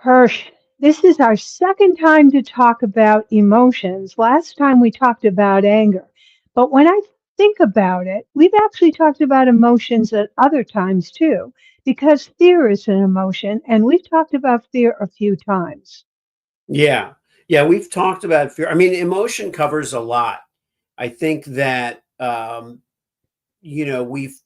Hirsch, this is our second time to talk about emotions. Last time we talked about anger. But when I think about it, we've actually talked about emotions at other times too, because fear is an emotion, and we've talked about fear a few times. Yeah. Yeah, we've talked about fear. I mean, emotion covers a lot. I think that we've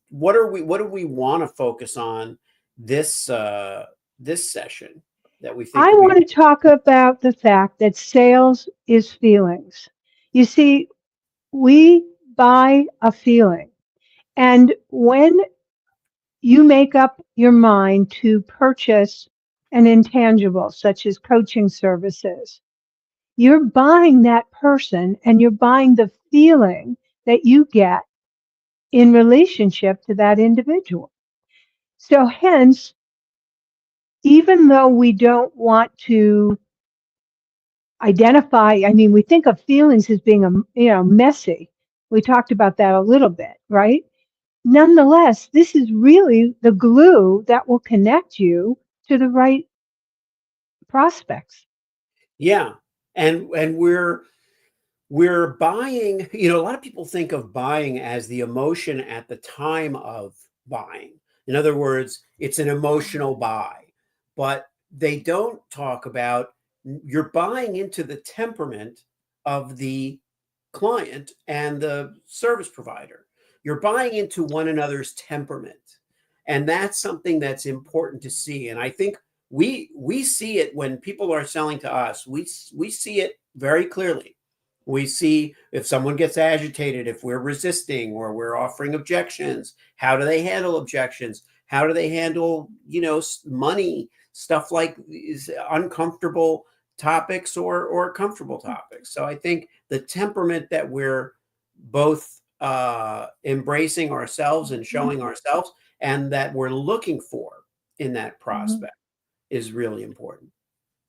what do we want to focus on this session that we think I could be. want to talk about the fact that sales is feelings. You see, we buy a feeling. And when you make up your mind to purchase an intangible, such as coaching services, you're buying that person and you're buying the feeling that you get in relationship to that individual. So, hence, even though we don't want to identify, I mean, we think of feelings as being, messy. We talked about that a little bit, right? Nonetheless, this is really the glue that will connect you to the right prospects. Yeah. And we're buying, a lot of people think of buying as the emotion at the time of buying. In other words, it's an emotional buy, but they don't talk about you're buying into the temperament of the client and the service provider. You're buying into one another's temperament. And that's something that's important to see. And I think we see it when people are selling to us. We see it very clearly. We see if someone gets agitated, if we're resisting or we're offering objections, how do they handle objections? How do they handle, money, stuff like is uncomfortable topics or comfortable topics. So I think the temperament that we're both embracing ourselves and Mhm, showing ourselves and that we're looking for in that mhm. prospect is really important.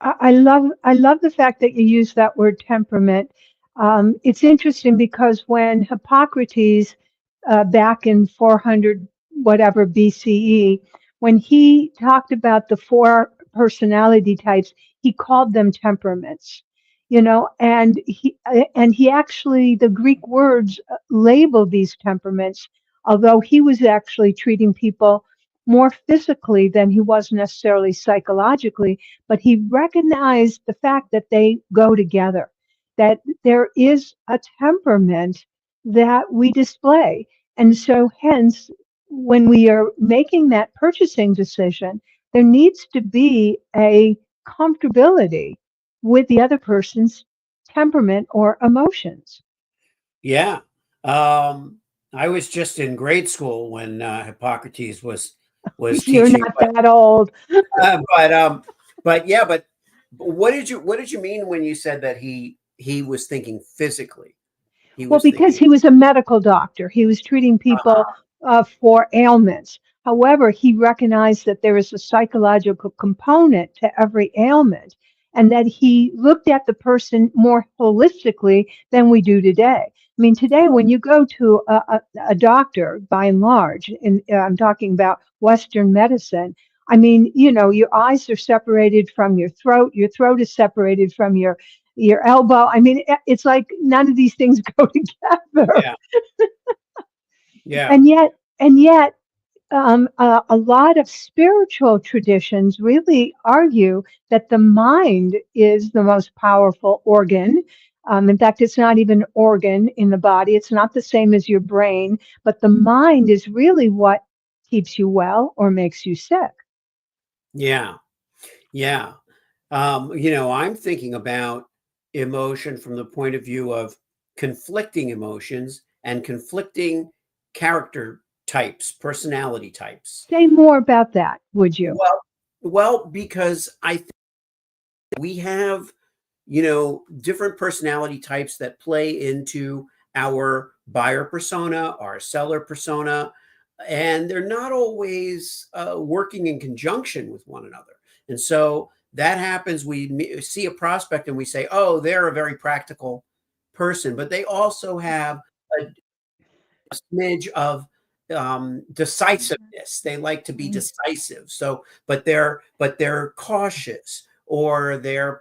I love the fact that you use that word temperament. It's interesting because when Hippocrates, back in 400 whatever BCE, when he talked about the four personality types, he called them temperaments. And he actually the Greek words label these temperaments, although he was actually treating people more physically than he was necessarily psychologically, but he recognized the fact that they go together, that there is a temperament that we display. And so, hence, when we are making that purchasing decision, there needs to be a comfortability with the other person's temperament or emotions. Yeah. Um, I was just in grade school when Hippocrates was You're teaching, not that old. uh, but um, but yeah, but what did you mean when you said that he was thinking physically? He Well, was because thinking. he was a medical doctor, he was treating people for ailments. However, he recognized that there is a psychological component to every ailment and that he looked at the person more holistically than we do today. I mean, today, when you go to a doctor, by and large, and I'm talking about Western medicine, I mean, your eyes are separated from your throat is separated from your elbow. I mean, it's like none of these things go together. Yeah, yeah, And yet, a lot of spiritual traditions really argue that the mind is the most powerful organ. In fact, it's not even an organ in the body. It's not the same as your brain, but the mind is really what keeps you well or makes you sick. yeah, yeah. I'm thinking about emotion from the point of view of conflicting emotions and conflicting character types, personality types. Say more about that, would you? Well, because I think we have, different personality types that play into our buyer persona, our seller persona, and they're not always working in conjunction with one another. And so that happens. We see a prospect and we say, oh, they're a very practical person, but they also have a smidge of decisiveness. They like to be Mhm. decisive. So, but they're cautious, or they're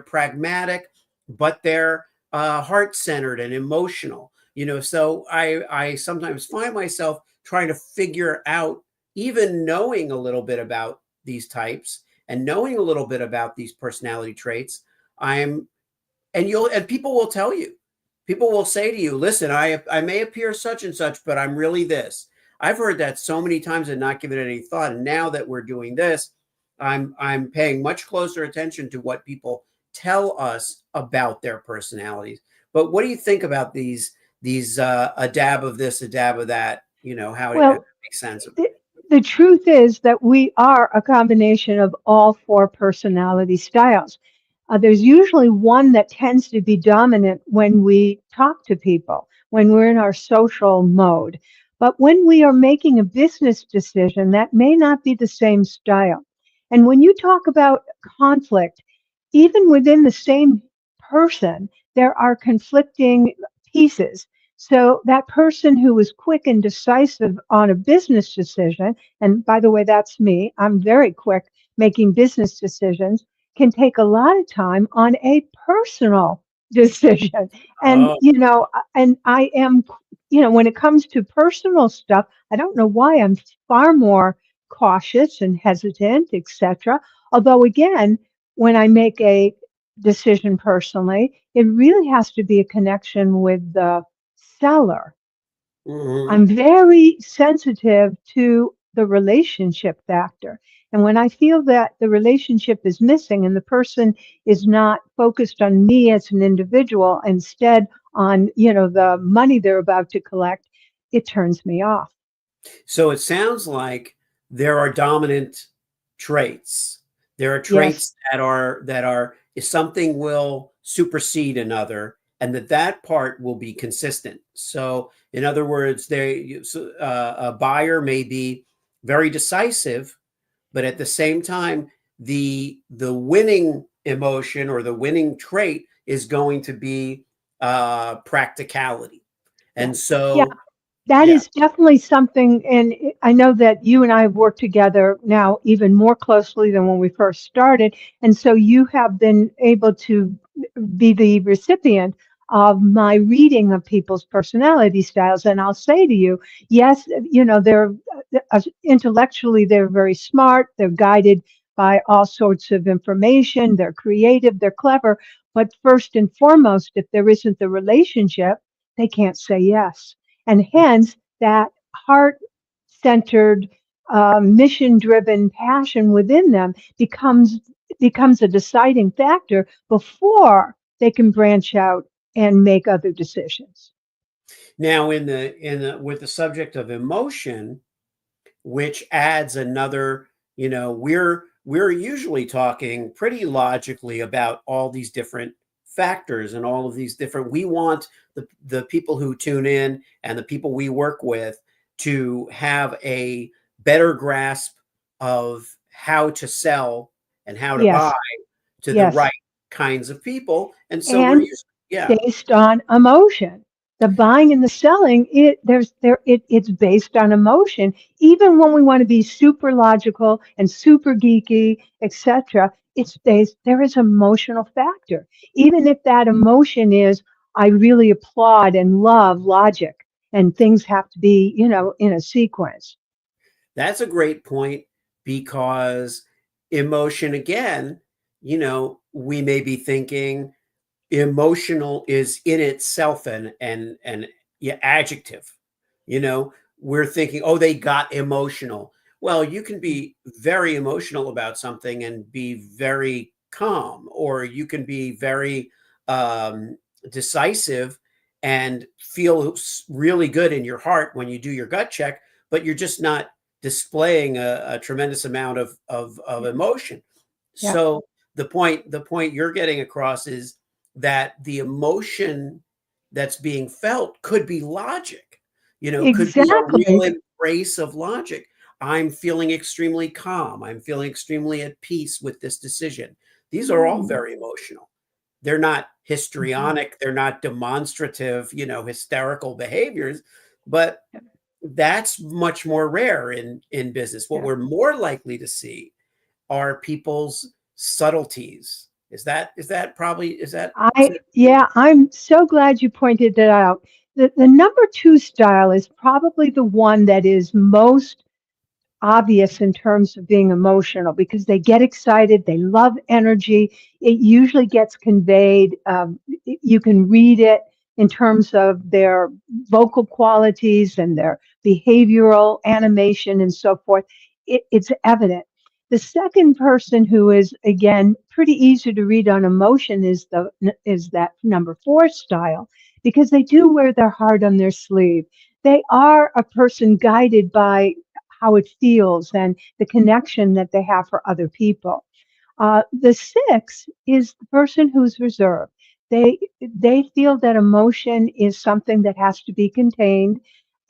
pragmatic, but they're heart-centered and emotional. So I sometimes find myself trying to figure out, even knowing a little bit about these types and knowing a little bit about these personality traits. I'm and people will tell you, people will say to you, listen, I may appear such and such, but I'm really this. I've heard that so many times and not given it any thought. And now that we're doing this, I'm paying much closer attention to what people tell us about their personalities. But what do you think about these a dab of this, a dab of that? How it Well, makes sense of it. the, the truth is that we are a combination of all four personality styles. There's usually one that tends to be dominant when we talk to people, when we're in our social mode. But when we are making a business decision, that may not be the same style. And when you talk about conflict, even within the same person, there are conflicting pieces. So that person who is quick and decisive on a business decision, and by the way, that's me, I'm very quick making business decisions, can take a lot of time on a personal decision. And, Oh, and I am, when it comes to personal stuff, I don't know why I'm far more cautious and hesitant, etc. Although, again, when I make a decision personally, it really has to be a connection with the seller. mhm. I'm very sensitive to the relationship factor. And when I feel that the relationship is missing and the person is not focused on me as an individual, instead on, the money they're about to collect, it turns me off. So it sounds like there are dominant traits. There are Yes, traits that are if something will supersede another, and that part will be consistent. So, in other words, a buyer may be very decisive, but at the same time, the winning emotion or the winning trait is going to be practicality. yeah. And Yeah, so, that yeah. is definitely something, and I know that you and I have worked together now even more closely than when we first started. And so you have been able to be the recipient of my reading of people's personality styles. And I'll say to you, yes, they're intellectually, they're very smart, they're guided by all sorts of information, they're creative, they're clever. But first and foremost, if there isn't the relationship, they can't say yes. And hence that heart centered, mission driven passion within them becomes a deciding factor before they can branch out and make other decisions. Now, in the with the subject of emotion, which adds another, we're usually talking pretty logically about all these different factors and all of these different. We want the people who tune in and the people we work with to have a better grasp of how to sell and how to buy Yes, to the yes. right kinds of people. And so we're And used, yeah. based on emotion. The buying and the selling, it's based on emotion. Even when we want to be super logical and super geeky, etc., it's based. There is emotional factor. Even if that emotion is, I really applaud and love logic, and things have to be, in a sequence. That's a great point because emotion, again, we may be thinking emotional is in itself an yeah, adjective. You know, we're thinking, oh, they got emotional. Well, you can be very emotional about something and be very calm, or you can be very decisive and feel really good in your heart when you do your gut check, but you're just not displaying a tremendous amount of Yeah, emotion. yeah, So the point you're getting across is that the emotion that's being felt could be logic, could be a real exactly. embrace of logic. I'm feeling extremely calm. I'm feeling extremely at peace with this decision. These are all Mm, very emotional. They're not mhm. histrionic, they're not demonstrative, hysterical behaviors, but Yeah, that's much more rare in business. What yeah, we're more likely to see are people's subtleties. Is that probably, is that? Yeah, I'm so glad you pointed that out. The number two style is probably the one that is most obvious in terms of being emotional because they get excited, they love energy. It usually gets conveyed. You can read it in terms of their vocal qualities and their behavioral animation and so forth. It's evident. The second person who is again pretty easy to read on emotion is that number four style because they do wear their heart on their sleeve. They are a person guided by how it feels and the connection that they have for other people. The six is the person who's reserved. They feel that emotion is something that has to be contained,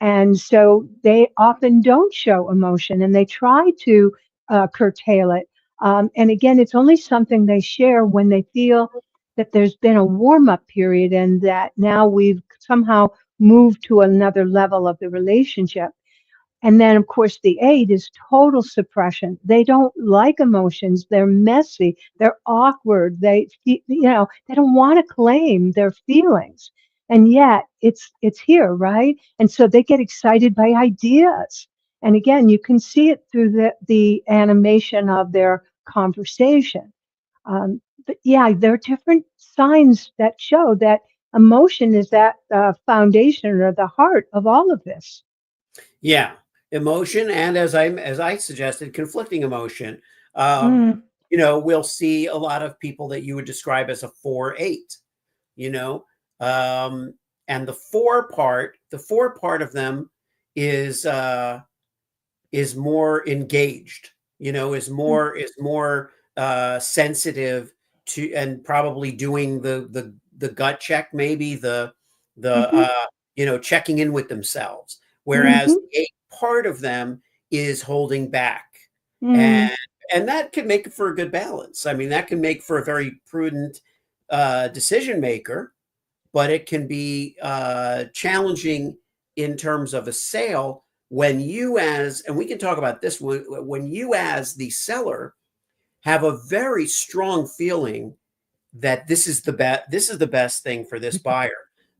and so they often don't show emotion, and they try to curtail it. And again, it's only something they share when they feel that there's been a warm up period, and that now we've somehow moved to another level of the relationship. And then, of course, the eight is total suppression. They don't like emotions. They're messy. They're awkward. They don't want to claim their feelings. And yet it's here, right? And so they get excited by ideas. And again, you can see it through the animation of their conversation. But yeah, there are different signs that show that emotion is that foundation or the heart of all of this. Yeah, emotion, and as I suggested, conflicting emotion. Um, Mm. we'll see a lot of people that you would describe as a 4-8. You know, um, and the four part of them is more engaged. Is more sensitive to, and probably doing the gut check, maybe the Mm-hmm. checking in with themselves, whereas Mm-hmm. the eight part of them is holding back, Mm. and that can make for a good balance. I mean, that can make for a very prudent decision maker, but it can be challenging in terms of a sale when you, as, and we can talk about this, when you as the seller have a very strong feeling that this is the best thing for this buyer.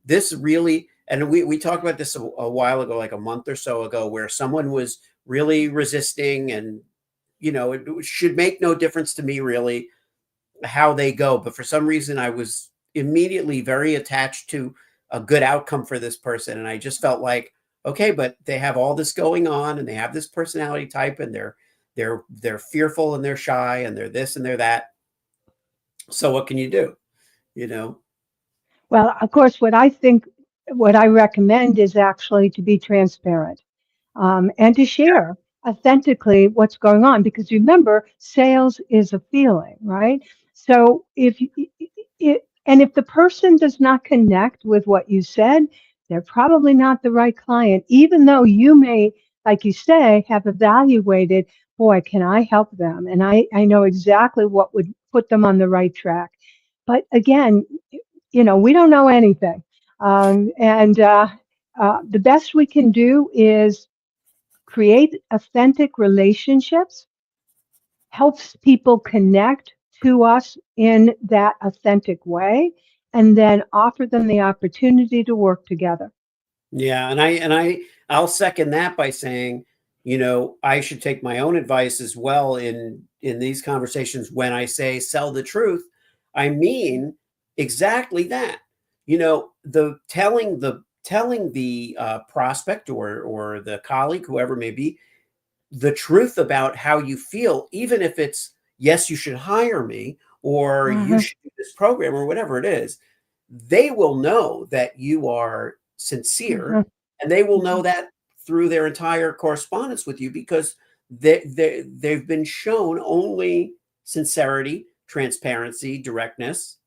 This really, and we talked about this a while ago, like a month or so ago, where someone was really resisting, and it should make no difference to me really how they go, but for some reason I was immediately very attached to a good outcome for this person, and I just felt like, okay, but they have all this going on, and they have this personality type, and they're fearful, and they're shy, and they're this and they're that. So what can you do? You know? Well, of course, what I recommend is actually to be transparent and to share authentically what's going on. Because remember, sales is a feeling, right? So if the person does not connect with what you said, they're probably not the right client, even though you may, like you say, have evaluated, boy, can I help them? And I know exactly what would put them on the right track. But again, we don't know anything. And the best we can do is create authentic relationships, helps people connect to us in that authentic way, and then offer them the opportunity to work together. Yeah, and I'll second that by saying, I should take my own advice as well in these conversations. When I say sell the truth, I mean exactly that. The telling the prospect or the colleague, whoever it may be, the truth about how you feel, even if it's, yes, you should hire me, or you Uh-huh. should do this program, or whatever it is, they will know that you are sincere, Uh-huh. and they will know Mhm. that through their entire correspondence with you, because they've been shown only sincerity, transparency, directness,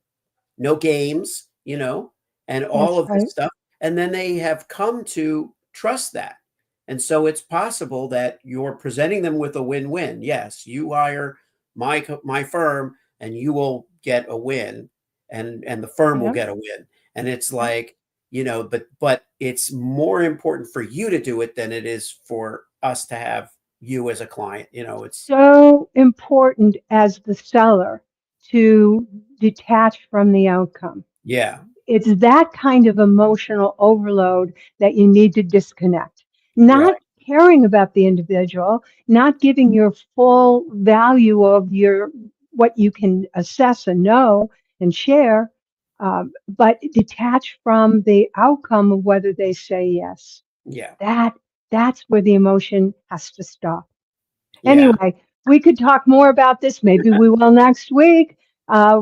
no games, and all That's of this right. stuff. And then they have come to trust that. And so it's possible that you're presenting them with a win-win. Yes, you hire my firm, and you will get a win, and the firm will Yeah. get a win. And it's Yeah. like, but it's more important for you to do it than it is for us to have you as a client. You know, it's So important as the seller to detach from the outcome. yeah, It's that kind of emotional overload that you need to disconnect. Not right. caring about the individual, not giving your full value of your what you can assess and know and share, but detach from the outcome of whether they say yes. Yeah, That that's where the emotion has to stop. yeah. Anyway, we could talk more about this. Maybe we will next week.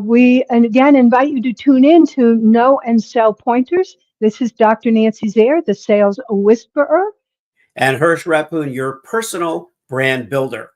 We, and again, invite you to tune in to Know and Sell Pointers. This is Dr. Nancy Zayer, the Sales Whisperer. And Hirsch Rappoon, your personal brand builder.